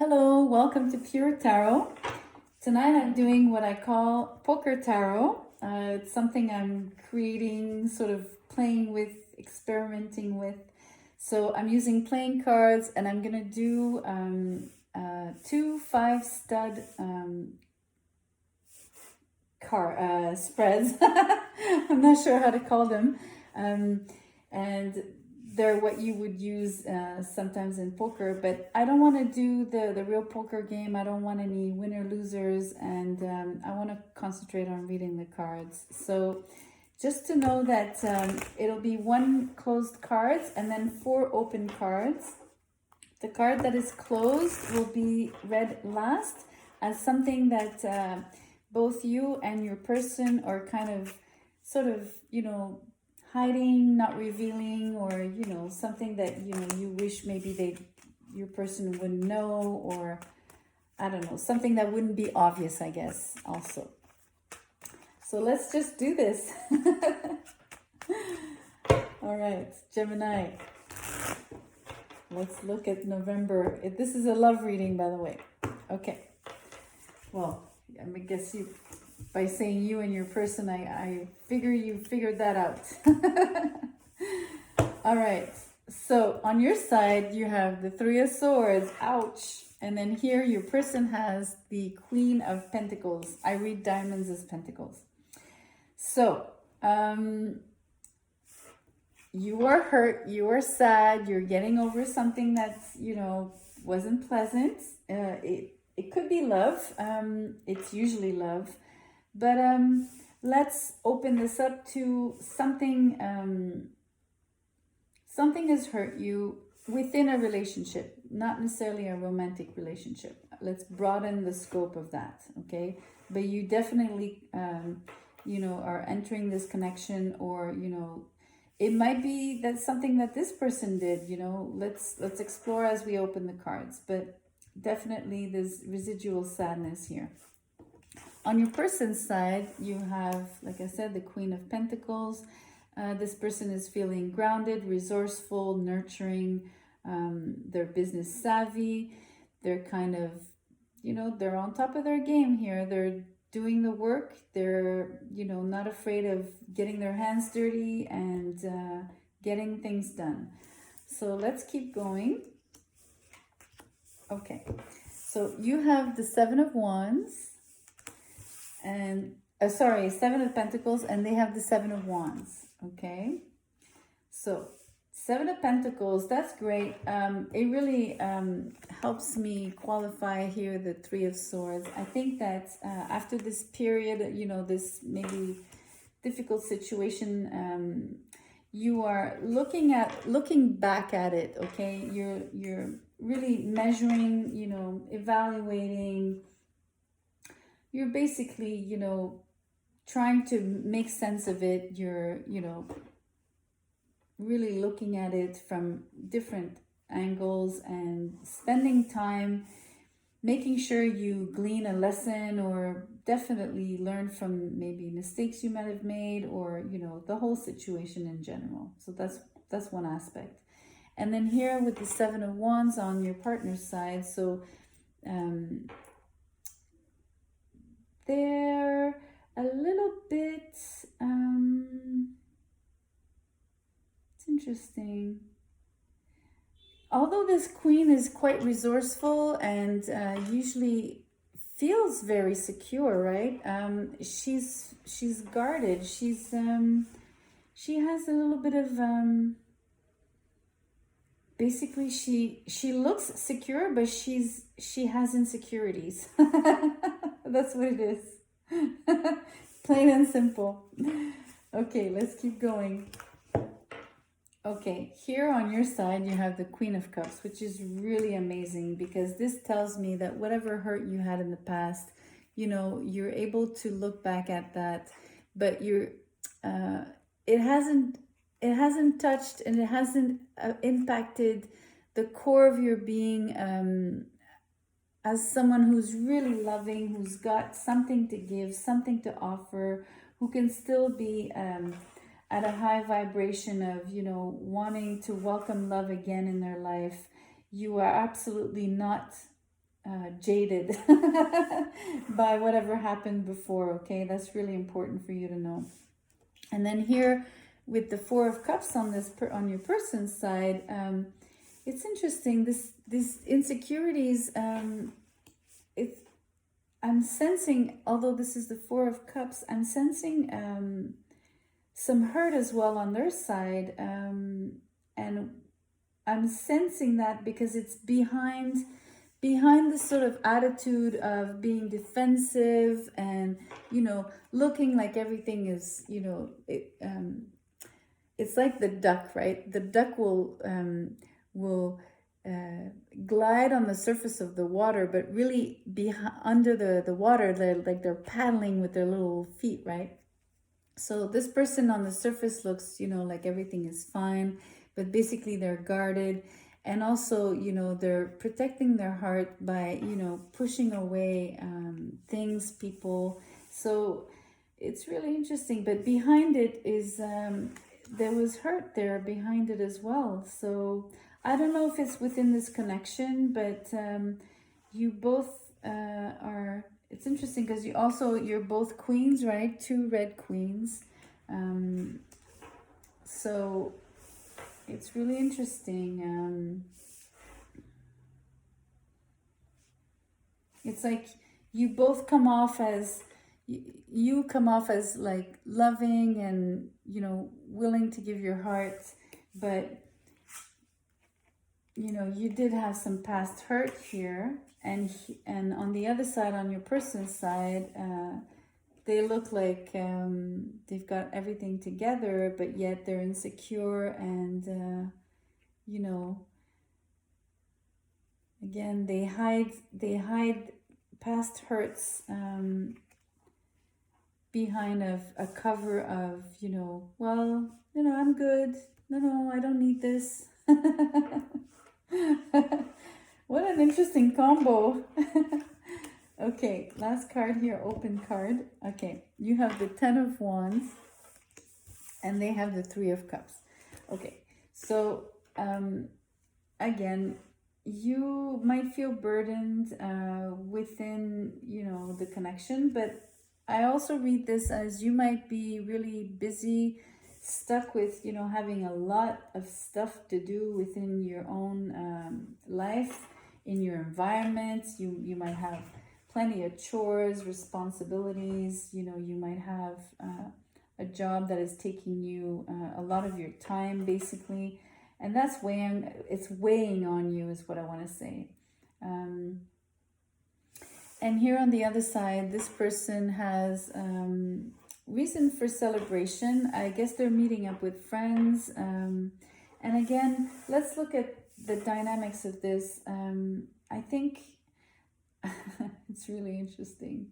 Hello, welcome to Pure Tarot. Tonight I'm doing what I call Poker Tarot. It's something I'm creating, sort of playing with, experimenting with. So I'm using playing cards and I'm going to do 2 5-stud spreads. I'm not sure how to call them. And they're what you would use sometimes in poker, but I don't want to do the real poker game. I don't want any winner losers, and I want to concentrate on reading the cards. So just to know that it'll be 1 closed cards and then 4 open cards. The card that is closed will be read last as something that both you and your person are kind of sort of, hiding, not revealing, or something that you wish maybe your person wouldn't know, or I don't know, something that wouldn't be obvious, I guess, also. So let's just do this. All right, Gemini, let's look at November. This is a love reading, by the way. Okay, well, I guess by saying you and your person, I figure you figured that out. All right. So on your side, you have the 3 of Swords. Ouch. And then here your person has the Queen of Pentacles. I read diamonds as pentacles. So you are hurt. You are sad. You're getting over something that's, wasn't pleasant. It could be love. It's usually love. But let's open this up to something. Something has hurt you within a relationship, not necessarily a romantic relationship. Let's broaden the scope of that, okay? But you definitely, are entering this connection, or it might be that something that this person did. Let's explore as we open the cards. But definitely, there's residual sadness here. On your person's side, you have, like I said, the Queen of Pentacles. This person is feeling grounded, resourceful, nurturing. They're business savvy. They're kind of, they're on top of their game here. They're doing the work. They're, not afraid of getting their hands dirty and getting things done. So let's keep going. Okay, so you have the 7 of Wands. And 7 of Pentacles, and they have the 7 of Wands. Okay, so 7 of Pentacles, that's great. It really helps me qualify here the 3 of Swords. I think that after this period, this maybe difficult situation, you are looking back at it. Okay, you're really measuring, evaluating. You're basically, trying to make sense of it. You're, really looking at it from different angles and spending time making sure you glean a lesson, or definitely learn from maybe mistakes you might have made, or, the whole situation in general. So that's one aspect. And then here with the 7 of Wands on your partner's side, so they're a little bit, it's interesting. Although this queen is quite resourceful and usually feels very secure, right? She's guarded. She has a little bit of, basically she looks secure, but she has insecurities. That's what it is. Plain and simple. Okay, let's keep going. Okay, here on your side, you have the Queen of Cups, which is really amazing, because this tells me that whatever hurt you had in the past, you're able to look back at that, but it hasn't touched, and it hasn't impacted the core of your being, as someone who's really loving, who's got something to give, something to offer, who can still be at a high vibration of, wanting to welcome love again in their life. You are absolutely not jaded by whatever happened before. Okay, that's really important for you to know. And then here with the Four of Cups on this on your person's side, it's interesting. These insecurities. It's I'm sensing, although this is the Four of Cups, I'm sensing some hurt as well on their side, and I'm sensing that because it's behind this sort of attitude of being defensive and, looking like everything is, it's like the duck, right? The duck will glide on the surface of the water, but really under the water, they're paddling with their little feet, right? So this person on the surface looks, like everything is fine, but basically they're guarded. And also, they're protecting their heart by, pushing away things, people. So it's really interesting. But behind it is, there was hurt there behind it as well. So I don't know if it's within this connection, but you both are, it's interesting because you're both queens, right? 2 red queens. So it's really interesting. It's like you both come off as, you come off as like loving and, willing to give your heart, but you did have some past hurt here, and on the other side, on your person's side, they look like they've got everything together, but yet they're insecure and again they hide past hurts behind a cover of I'm good, no, I don't need this. What an interesting combo. Okay, last card here, open card. Okay, you have the 10 of Wands and they have the 3 of Cups. Okay, so again, you might feel burdened within, the connection, but I also read this as you might be really busy, stuck with, having a lot of stuff to do within your own life, in your environment. You might have plenty of chores, responsibilities, you might have a job that is taking you a lot of your time, basically, and that's weighing on you is what I want to say. And here on the other side, this person has reason for celebration. I guess they're meeting up with friends. And again, let's look at the dynamics of this. I think it's really interesting.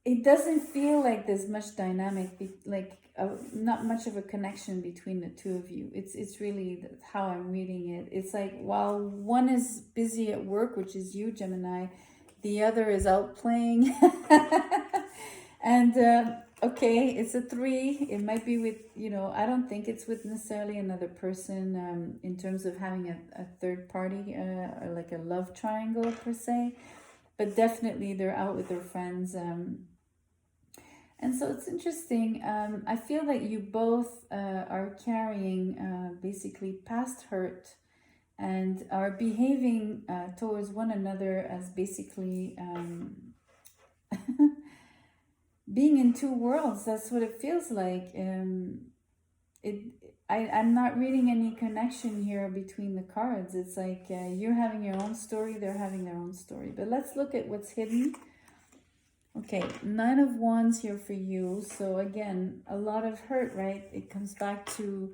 It doesn't feel like there's much dynamic, not much of a connection between the two of you. It's really how I'm reading it. It's like while one is busy at work, which is you, Gemini, the other is out playing. And okay, it's a 3. It might be with, I don't think it's with necessarily another person in terms of having a third party, or like a love triangle per se. But definitely they're out with their friends. And so it's interesting. I feel that you both are carrying basically past hurt and are behaving towards one another as basically being in 2 worlds. That's what it feels like. I'm not reading any connection here between the cards. It's like you're having your own story, they're having their own story. But let's look at what's hidden. Okay, 9 of Wands here for you. So again, a lot of hurt, right? It comes back to,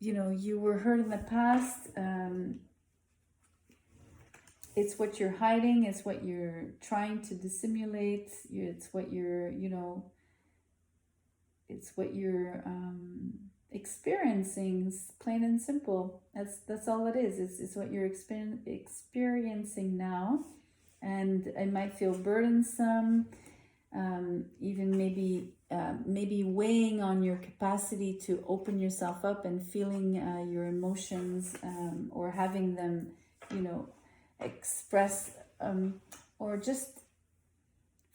you were hurt in the past. It's what you're hiding. It's what you're trying to dissimulate. It's what you're, it's what you're experiencing, plain and simple. That's all it is. It's what you're experiencing now. And it might feel burdensome, even maybe weighing on your capacity to open yourself up and feeling your emotions, or having them, express, or just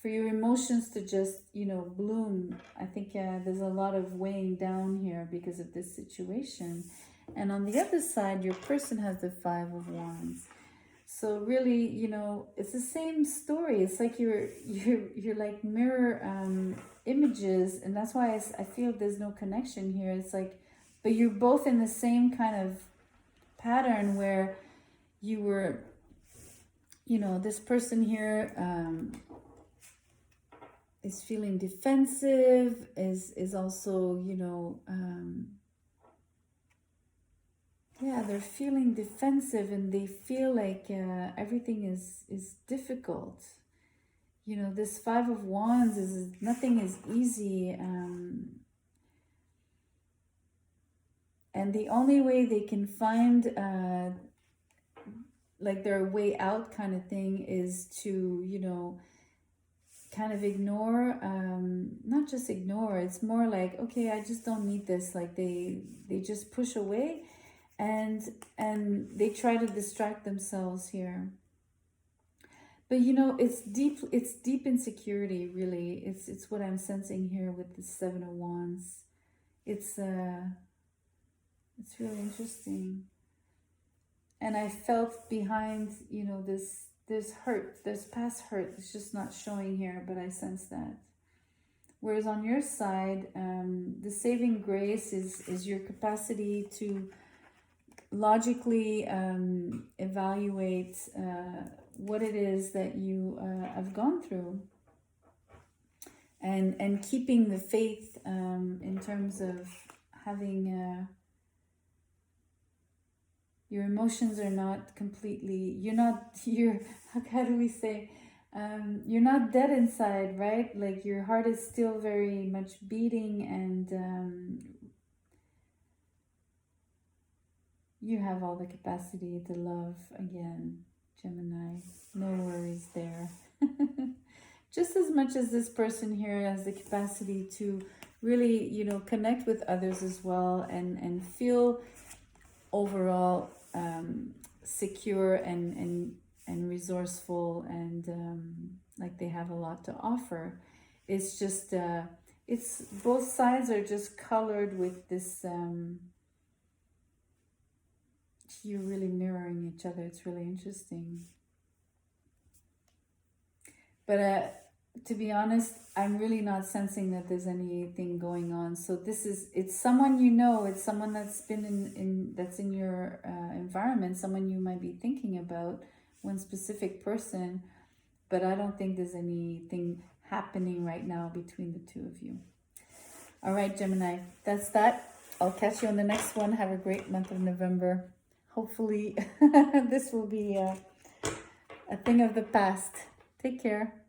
for your emotions to just, you know, bloom. I think there's a lot of weighing down here because of this situation. And on the other side, your person has the Five of Wands. So really, you know, it's the same story. It's like you're like mirror images, and that's why I feel there's no connection here. It's like, but you're both in the same kind of pattern where you were, you know, this person here is feeling defensive, is also, you know, yeah, they're feeling defensive, and they feel like everything is difficult. You know, this Five of Wands is, nothing is easy. And the only way they can find like their way out kind of thing is to, you know, kind of ignore, not just ignore, it's more like, okay, I just don't need this. Like they just push away, and they try to distract themselves here. But you know, it's deep insecurity, really. It's what I'm sensing here with the Seven of Wands. It's really interesting. And I felt behind, you know, there's hurt, there's past hurt. It's just not showing here, but I sense that. Whereas on your side, the saving grace is your capacity to logically evaluate what it is that you have gone through, and keeping the faith in terms of having your emotions are not completely, how do we say, you're not dead inside, right? Like your heart is still very much beating, and you have all the capacity to love again, Gemini. No worries there. Just as much as this person here has the capacity to really, you know, connect with others as well, and feel overall secure and resourceful, and like they have a lot to offer. It's just it's both sides are just colored with this you're really mirroring each other. It's really interesting. But to be honest, I'm really not sensing that there's anything going on. So it's someone you know, it's someone that's been that's in your environment, someone you might be thinking about, one specific person, but I don't think there's anything happening right now between the two of you. All right, Gemini, that's that. I'll catch you on the next one. Have a great month of November. Hopefully this will be a thing of the past. Take care.